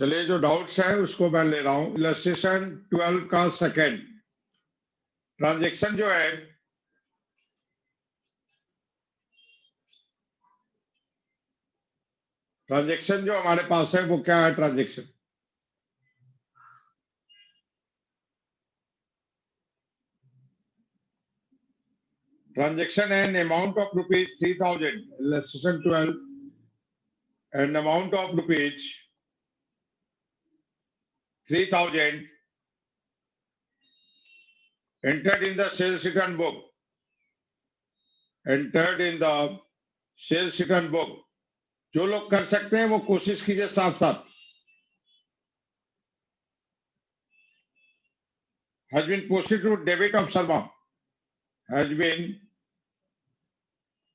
चलिए, जो डाउट्स है उसको मैं ले रहा हूं। इलस्ट्रेशन 12 का सेकंड ट्रांजैक्शन जो है, ट्रांजैक्शन जो हमारे पास है वो क्या है? ट्रांजैक्शन है an amount of rupees 3000, illustration 12, an amount of rupees 3000 entered in the sales return book, entered in the sales return book। जो लोग कर सकते हैं वो कोशिश कीजिए साथ साथ। has been posted to debit of Sharma, has been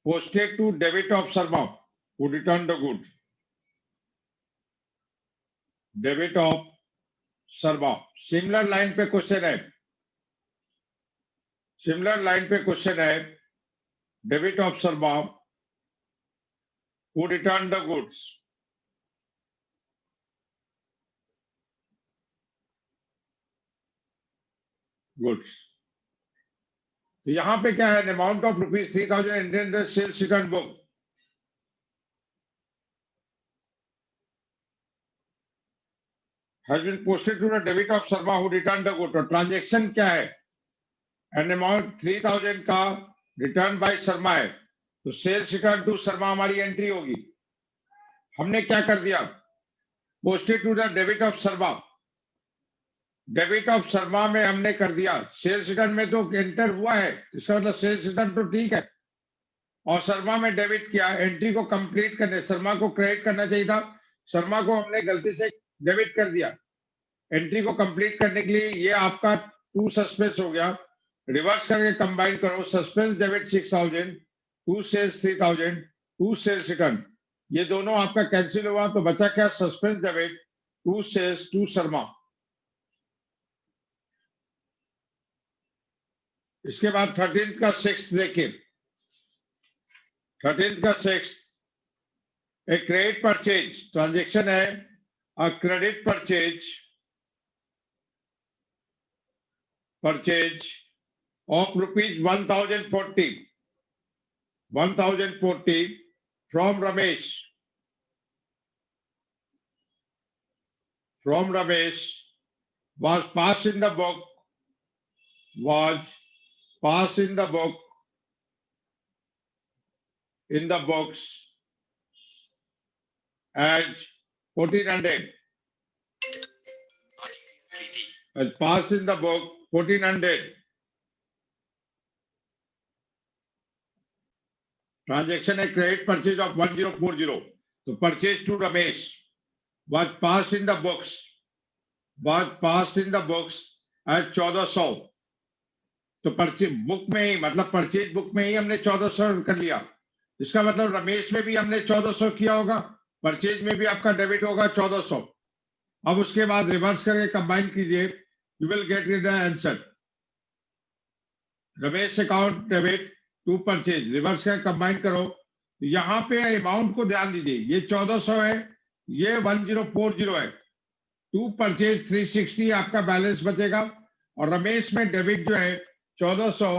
posted to debit of Sharma who returned the goods, debit of Sharma। Similar line पे क्वेश्चन है, सिमिलर लाइन पे क्वेश्चन है, debit of Sharma who returned the goods, goods। तो यहां पे क्या है? Amount of rupees 3000 entered the sales return book. has been posted to the debit of Sharma who returned the goods। तो transaction क्या है? एन अमाउंट 3000 का रिटर्न बाय शर्मा है, तो सेल्स रिटर्न टू शर्मा हमारी एंट्री होगी। हमने क्या कर दिया? Posted to the debit of Sharma, debit of Sharma में हमने कर दिया। सेल्स रिटर्न में तो एंटर हुआ है, इसका मतलब सेल्स रिटर्न तो ठीक है, और शर्मा में डेबिट किया। एंट्री को कंप्लीट करने, शर्मा को क्रेडिट करना चाहिए था, शर्मा को हमने गलती से डेबिट कर दिया। एंट्री को कंप्लीट करने के लिए ये आपका टू सस्पेंस हो गया। रिवर्स करके कंबाइन करो, suspense debit 6000, to sales 3000, to sales return, ये दोनों आपका कैंसिल हुआ, तो बचा क्या? Suspense debit to sales to Sharma. इसके बाद 13th का 6th देखिए, 13th का 6th एक क्रेडिट परचेज ट्रांजेक्शन है, a credit purchase, purchase of rupees 1040, 1040 from Ramesh, from Ramesh was passed in the book, was passed in the book, in the books as 1400, as passed in the book 1400। Transaction है credit purchase of 1040, तो purchase to Ramesh was passed in the books, was passed in the books as 1400। तो purchase book में ही, मतलब purchase book में ही हमने 1400 कर लिया। इसका मतलब रमेश में भी हमने 1400 किया होगा, परचेज में भी आपका डेबिट होगा 1400। अब उसके बाद रिवर्स करके कंबाइन कीजिए, you will get the answer. Ramesh account debit to purchase, reverse करके कंबाइन करो, यहां पे अमाउंट को ध्यान दीजिए, ये 1400 है, ये 1040 है, टू परचेज 360 आपका बैलेंस बचेगा, और रमेश में डेबिट जो है 1400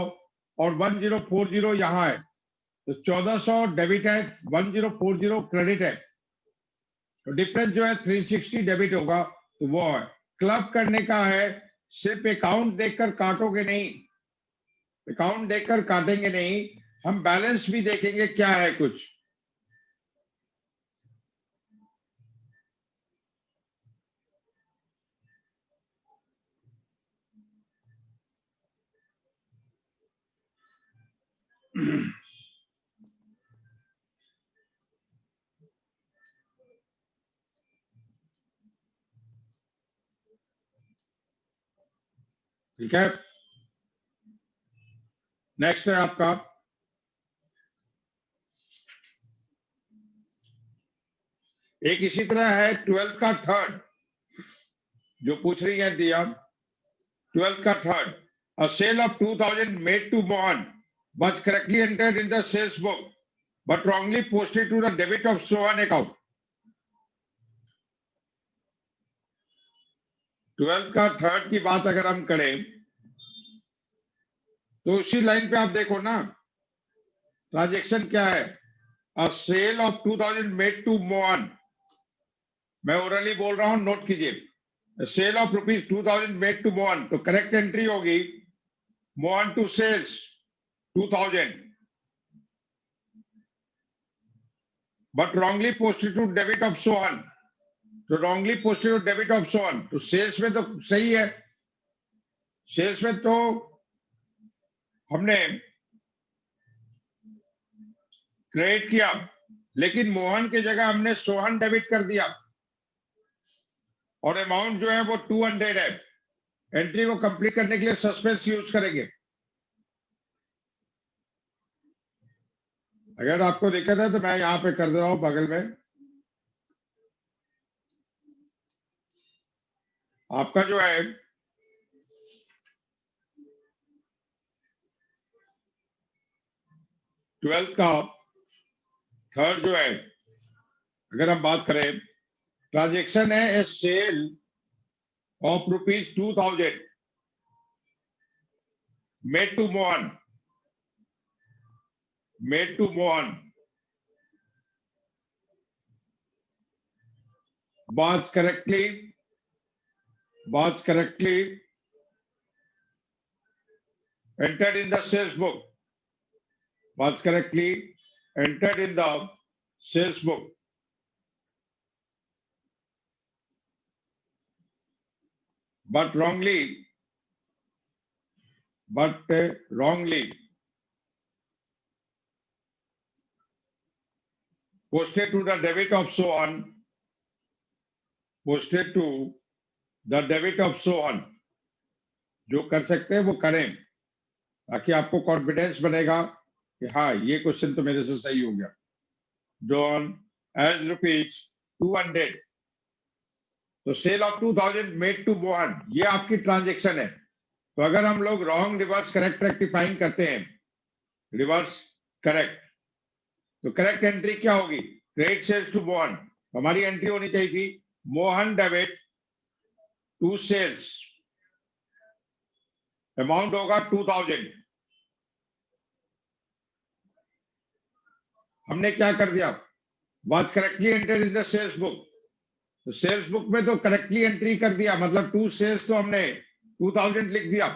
और 1040 यहां है, तो 1400 डेबिट है, 1040 क्रेडिट है, तो डिफरेंस जो है 360 डेबिट होगा। तो वो है, क्लब करने का है, सिर्फ अकाउंट देखकर काटोगे नहीं, अकाउंट देखकर काटेंगे नहीं, हम बैलेंस भी देखेंगे क्या है कुछ। ठीक है, नेक्स्ट है आपका एक इसी तरह है 12th का थर्ड, जो पूछ रही है दिया, 12th का third, a sale of 2000 made to Mohan was correctly entered in the sales book but wrongly posted to the debit of Sohan account। Twelfth का थर्ड की बात अगर हम करें तो उसी लाइन पे आप देखो ना, ट्रांजेक्शन क्या है, a sale of 2000 made to Mohan. मैं ओरली बोल रहा हूं, नोट कीजिए। Sale of rupees 2000 made to Mohan, तो करेक्ट एंट्री होगी Mohan to sales 2000, but wrongly posted to debit of Sohan. तो wrongly posted to debit of Sohan, तो सेल्स में तो सही है, सेल्स में तो हमने क्रेडिट किया, लेकिन मोहन की जगह हमने सोहन डेबिट कर दिया और अमाउंट जो है वो 200 है। एंट्री को कंप्लीट करने के लिए सस्पेंस यूज करेंगे। अगर आपको दिक्कत है तो मैं यहाँ पे कर दे रहा हूं बगल में। आपका जो है ट्वेल्थ का थर्ड जो है, अगर हम बात करें, ट्रांजेक्शन है a sale of rupees 2000 made to Mohan, made to Mohan. बात correctly entered in the sales book, was correctly entered in the sales book, but wrongly posted to the debit of so on, posted to the debit of so on। जो कर सकते हैं वो करें, ताकि आपको confidence बनेगा कि हाँ ये क्वेश्चन तो मेरे से सही हो गया। जॉन एज रुपीज 200, तो sale of 2000 made to Mohan, ये आपकी ट्रांजेक्शन है। तो अगर हम लोग रॉन्ग रिवर्स करेक्ट रेक्टिफाइंग करते हैं, रिवर्स करेक्ट, तो करेक्ट एंट्री क्या होगी, क्रेडिट सेल्स टू मोहन। हमारी एंट्री होनी चाहिए थी Mohan debit to sales, amount होगा 2000। हमने क्या कर दिया, was correctly enter in the sales book, तो सेल्स बुक में तो करेक्टली एंट्री कर दिया, मतलब टू सेल्स तो हमने 2000 लिख दिया।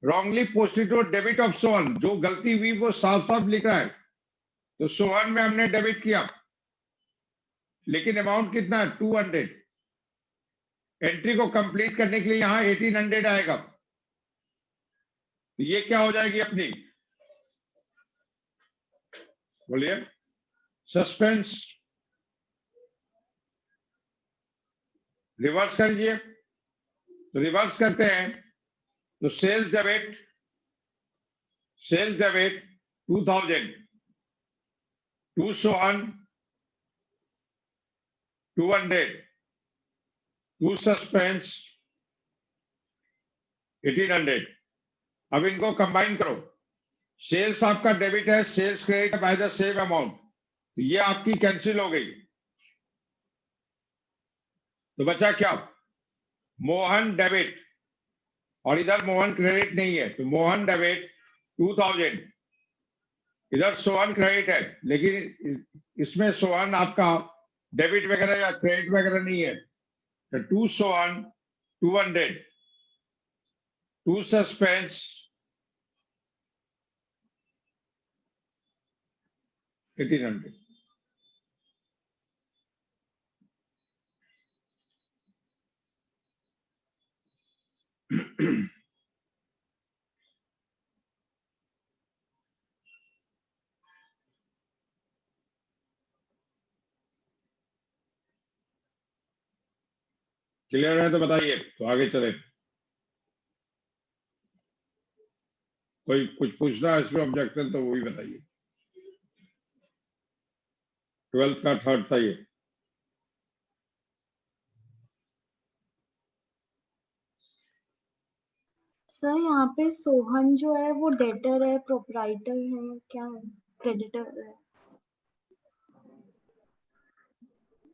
Wrongly posted to debit of Sohan, जो गलती हुई वो साफ साफ लिख रहा है, तो सोहन में हमने डेबिट किया, लेकिन अमाउंट कितना है 200। एंट्री को कंप्लीट करने के लिए यहां 1800 आएगा, तो ये क्या हो जाएगी अपनी, बोलिए, सस्पेंस। रिवर्स करिए, तो रिवर्स करते हैं, तो sales debit 2000 to Sohan 200 to suspense 1800। अब इनको कंबाइन करो, सेल्स आपका डेबिट है, sales credit by the same amount, तो ये आपकी कैंसिल हो गई, तो बचा क्या, मोहन डेबिट, और इधर मोहन क्रेडिट नहीं है, तो मोहन डेबिट 2000, इधर सोहन क्रेडिट है, लेकिन इसमें सोहन आपका डेबिट वगैरह या क्रेडिट वगैरह नहीं है, तो to Sohan 200 to suspense 1800। Clear है तो बताइए, तो आगे चले। कोई कुछ पूछना है इसमें ऑब्जेक्शन तो वो भी बताइए। ट्वेल्थ का थर्ड था ये। सर यहाँ पे सोहन जो है वो डेटर है, प्रोपराइटर है, क्या है, क्रेडिटर है?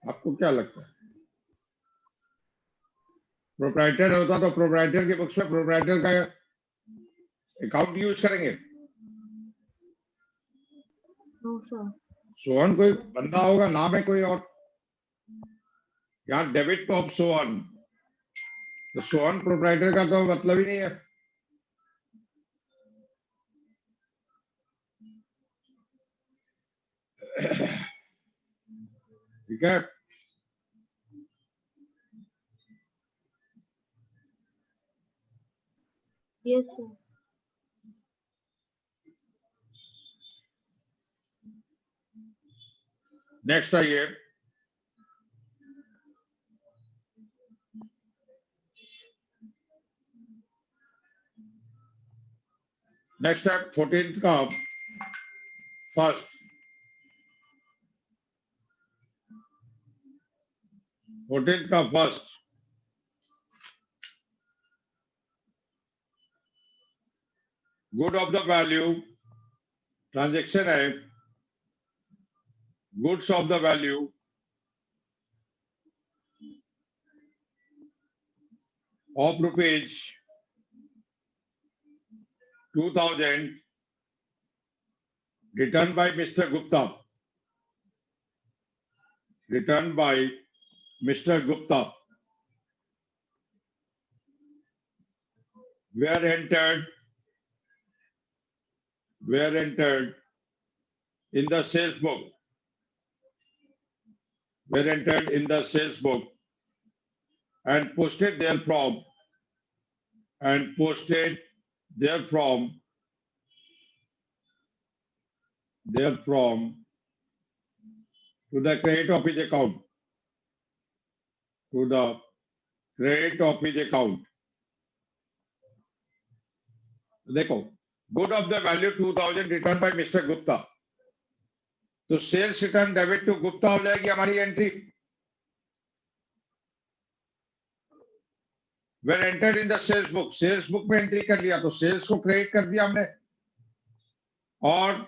आपको क्या लगता है? प्रोप्राइटर होता तो प्रोप्राइटर के बुक्स में प्रोप्राइटर का अकाउंट यूज करेंगे। No sir. सोहन कोई बंदा होगा, नाम है कोई और, यहाँ डेबिट ऑफ सोहन, तो सोहन प्रोप्राइटर का तो मतलब ही नहीं है। ठीक है, यस सर। नेक्स्ट आइए, नेक्स्ट है 14th का फर्स्ट, 14th का first, good of the value transaction है, goods of the value of rupees 2000 return by mister Gupta, return by mister Gupta, were entered in the sales book, were entered in the sales book and posted therefrom, and posted therefrom to the credit of his account, to the credit of his account. देखो, good of the value 2000 return by mister Gupta, तो sales return debit to Gupta हो जाएगी हमारी entry. Were entered in the sales book, sales book में entry कर लिया तो sales को क्रेडिट कर दिया हमने, और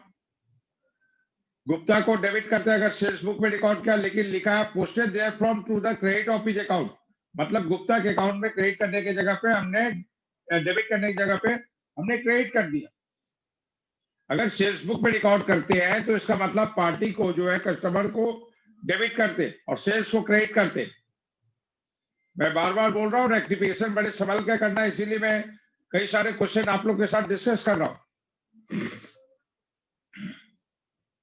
गुप्ता को डेबिट करते हैं अगर सेल्स बुक में रिकॉर्ड किया, लेकिन लिखा है posted there from to the credit of his account, मतलब गुप्ता के अकाउंट में क्रेडिट करने की जगह पे हमने, डेबिट करने की जगह पे हमने क्रेडिट कर दिया। अगर सेल्स बुक में रिकॉर्ड करते हैं तो इसका मतलब पार्टी को जो है, कस्टमर को डेबिट करते और सेल्स को क्रेडिट करते। मैं बार बार बोल रहा हूँ, रेक्टिफिकेशन बड़े संभल के करना है, इसीलिए मैं कई सारे क्वेश्चन आप लोग के साथ डिस्कस कर रहा हूँ,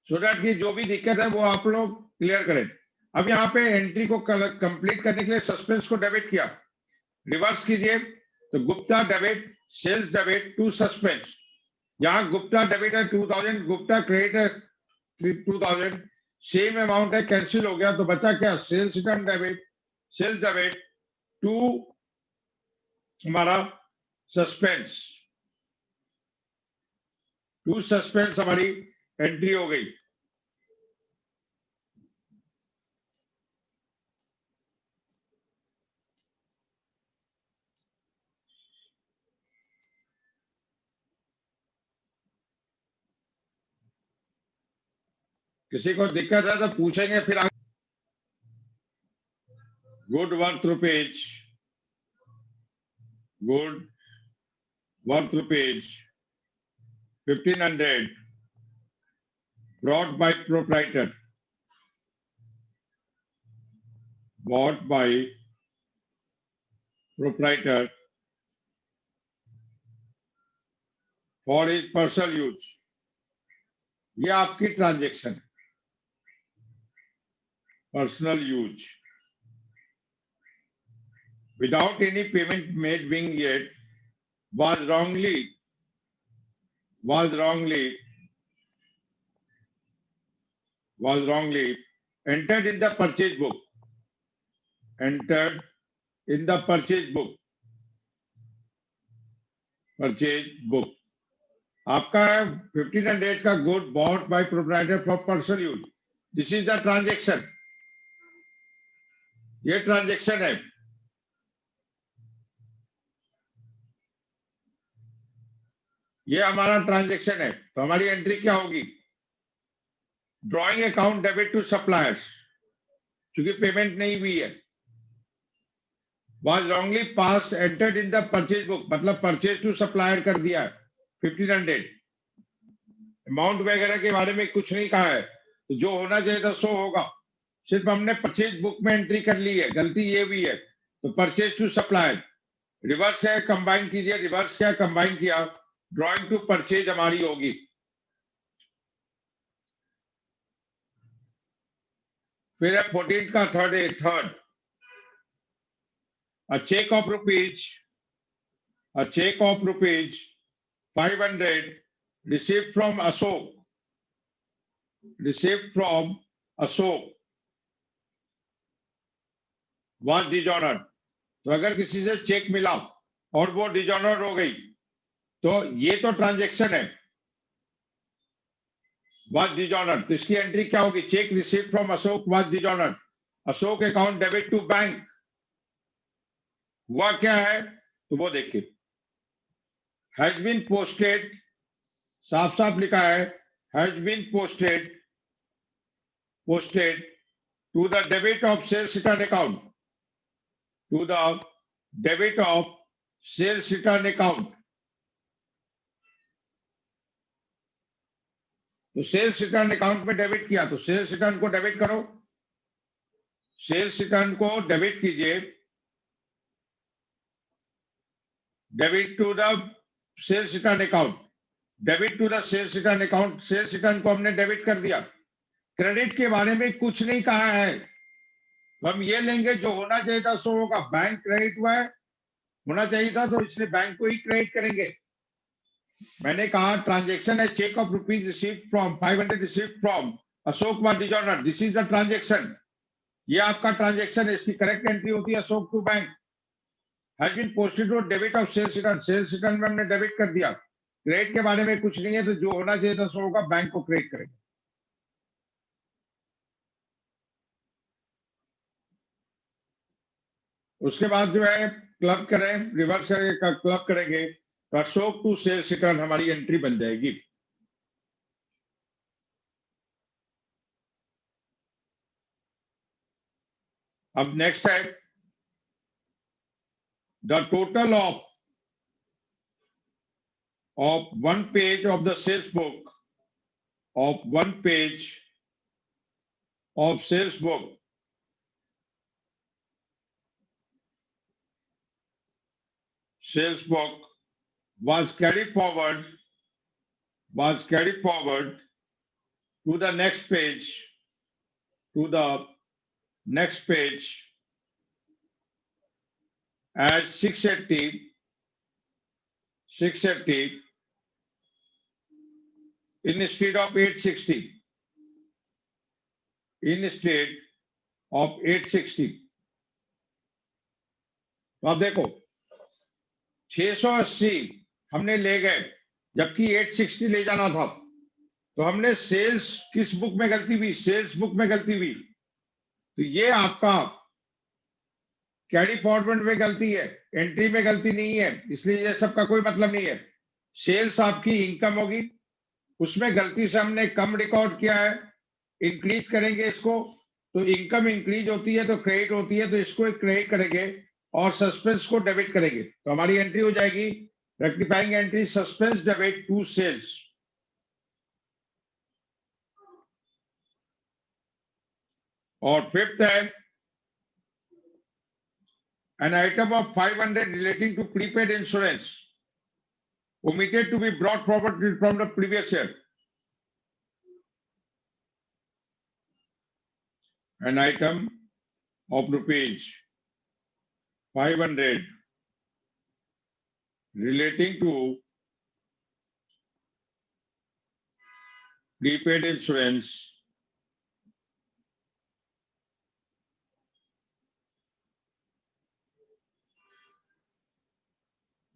सो दैट की जो भी दिक्कत है वो आप लोग क्लियर करें। अब यहाँ पे एंट्री को कंप्लीट करने के लिए सस्पेंस को डेबिट किया, रिवर्स कीजिए तो Gupta debit, sales debit to suspense, यहाँ गुप्ता डेबिट है 2000, गुप्ता क्रेडिट है 2000, सेम अमाउंट है, कैंसिल हो गया तो बचा क्या, sales return debit, sales debit to हमारा सस्पेंस, टू सस्पेंस हमारी एंट्री हो गई। किसी को दिक्कत है तो पूछेंगे फिर आगे। Good worth rupees, good worth rupees 1500 brought by proprietor, bought by proprietor for his personal use, ये आपकी ट्रांजेक्शन है, personal use, without any payment made being yet, was wrongly entered in the purchase book, entered in the purchase book, आपका है 1500 का good bought by proprietor for personal use, this is the transaction, ये transaction है। ये हमारा transaction है, तो हमारी एंट्री क्या होगी, drawing account debit to suppliers, क्योंकि पेमेंट नहीं हुई है, was wrongly passed entered in the purchase book, मतलब परचेज टू सप्लायर कर दिया है 1500, अमाउंट वगैरह के बारे में कुछ नहीं कहा है, तो जो होना चाहिए था सो होगा, सिर्फ हमने परचेज बुक में एंट्री कर ली है, गलती ये भी है। तो परचेज टू सप्लायर रिवर्स है, कंबाइन कीजिए, रिवर्स क्या कंबाइन किया, ड्रॉइंग टू परचेज हमारी होगी। फिर है 14 का third, a check of rupees 500 received from Ashok was dishonored। तो अगर किसी से चेक मिला और वो डिजॉनर हो गई तो ये तो ट्रांजैक्शन है, was dishonored, तो इसकी एंट्री क्या होगी, cheque receive from Ashok was dishonored, Ashok account debit to bank, हुआ क्या है तो वो देखिए, हैज बीन पोस्टेड, साफ साफ लिखा है, has been posted to the debit of sales return account, to the debit of sales return account. तो सेल्स रिटर्न अकाउंट में डेबिट किया, तो सेल्स रिटर्न को डेबिट करो, सेल्स रिटर्न को डेबिट कीजिए, debit to the sales return account, debit to the sales return account, sales return को हमने डेबिट कर दिया। क्रेडिट के बारे में कुछ नहीं कहा है, तो हम ये लेंगे जो होना चाहिए था सो होगा, बैंक क्रेडिट हुआ है, होना चाहिए था तो इसलिए बैंक को ही क्रेडिट करेंगे। मैंने कहा ट्रांजैक्शन है, cheque of rupees received from 500 received from Ashok व dishonoured, this is the transaction, ये आपका ट्रांजैक्शन है, इसकी करेक्ट एंट्री होती है Ashok to bank. Has been posted to debit of sales return में हमने डेबिट कर दिया, क्रेडिट के बारे में कुछ नहीं है, तो जो होना चाहिए था सो होगा, बैंक को क्रेडिट करेंगे। उसके बाद जो है क्लब करें, रिवर्स करके क्लब करेंगे तो अशोक टू सेल्स रिटर्न हमारी एंट्री बन जाएगी। अब नेक्स्ट है the total of one page of the sales book, of one page of sales book, sales book was carried forward to the next page, as 680 instead of 860, instead of 860। तो आप देखो 680 हमने ले गए जबकि 860 ले जाना था, तो हमने सेल्स किस बुक में गलती हुई, सेल्स बुक में गलती हुई, तो ये आपका कैरी फॉरवर्ड में गलती है, एंट्री में गलती नहीं है, इसलिए ये सब का कोई मतलब नहीं है। सेल्स आपकी इनकम होगी, उसमें गलती से हमने कम रिकॉर्ड किया है, इंक्रीज करेंगे इसको, तो इनकम इंक्रीज होती है तो क्रेडिट होती है, तो इसको एक क्रेडिट करेंगे और सस्पेंस को डेबिट करेंगे, तो हमारी एंट्री हो जाएगी rectifying entry suspense debit to sales. और फिफ्थ है an item of 500 relating to prepaid insurance omitted to be brought forward from the previous year, an item of rupees 500 relating to prepaid insurance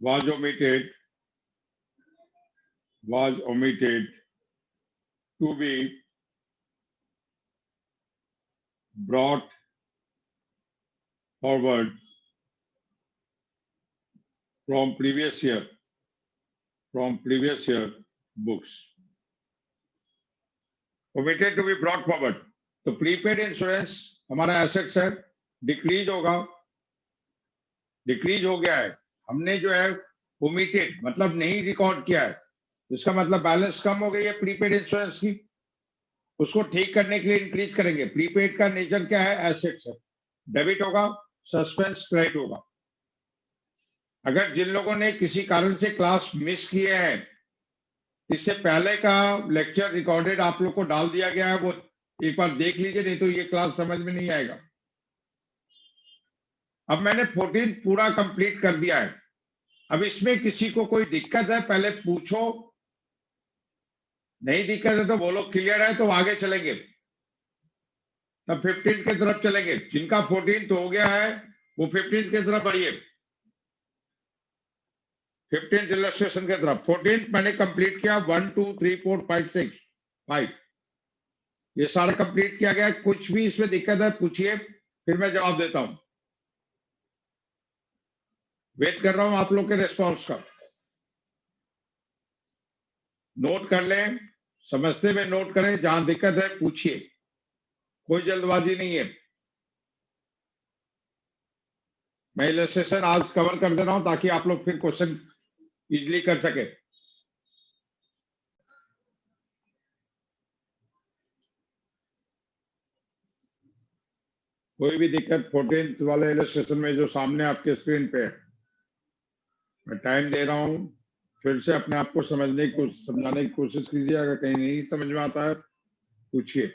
was omitted to be brought forward from previous year books, omitted to be brought forward। तो prepaid insurance हमारा assets है, decrease होगा, decrease हो गया है, हमने जो है ओमिटेड मतलब नहीं रिकॉर्ड किया है, इसका मतलब बैलेंस कम हो गई है प्रीपेड इंश्योरेंस की, उसको ठीक करने के लिए इंक्रीज करेंगे। प्रीपेड का नेचर क्या है, एसेट्स है, डेबिट होगा, सस्पेंस क्रेडिट होगा। अगर जिन लोगों ने किसी कारण से क्लास मिस किए हैं, इससे पहले का लेक्चर रिकॉर्डेड आप लोग को डाल दिया गया है, वो एक बार देख लीजिए, नहीं तो ये क्लास समझ में नहीं आएगा। अब मैंने 14 पूरा कंप्लीट कर दिया है। अब इसमें किसी को कोई दिक्कत है पहले पूछो, नहीं दिक्कत है तो बोलो, क्लियर है तो आगे चलेंगे, तब 15 की तरफ चलेंगे। जिनका 14 तो हो गया है वो 15 की तरफ बढ़िए, 15 इलस्ट्रेशन की तरफ। 14 मैंने कंप्लीट किया, 1 2 3 4 5 6 5 ये सारा कंप्लीट किया गया। कुछ भी इसमें दिक्कत है पूछिए, फिर मैं जवाब देता हूं। वेट कर रहा हूं आप लोग के रिस्पॉन्स का। नोट कर लें, समझते हुए नोट करें, जहां दिक्कत है पूछिए, कोई जल्दबाजी नहीं है। मैं इलस्ट्रेशन आज कवर कर दे रहा हूं ताकि आप लोग फिर क्वेश्चन इजीली कर सके। कोई भी दिक्कत 14th वाले इलस्ट्रेशन में जो सामने आपके स्क्रीन पे है, मैं टाइम दे रहा हूं, फिर से अपने आप को समझने की समझाने की कोशिश कीजिए। अगर कहीं नहीं समझ में आता है पूछिए।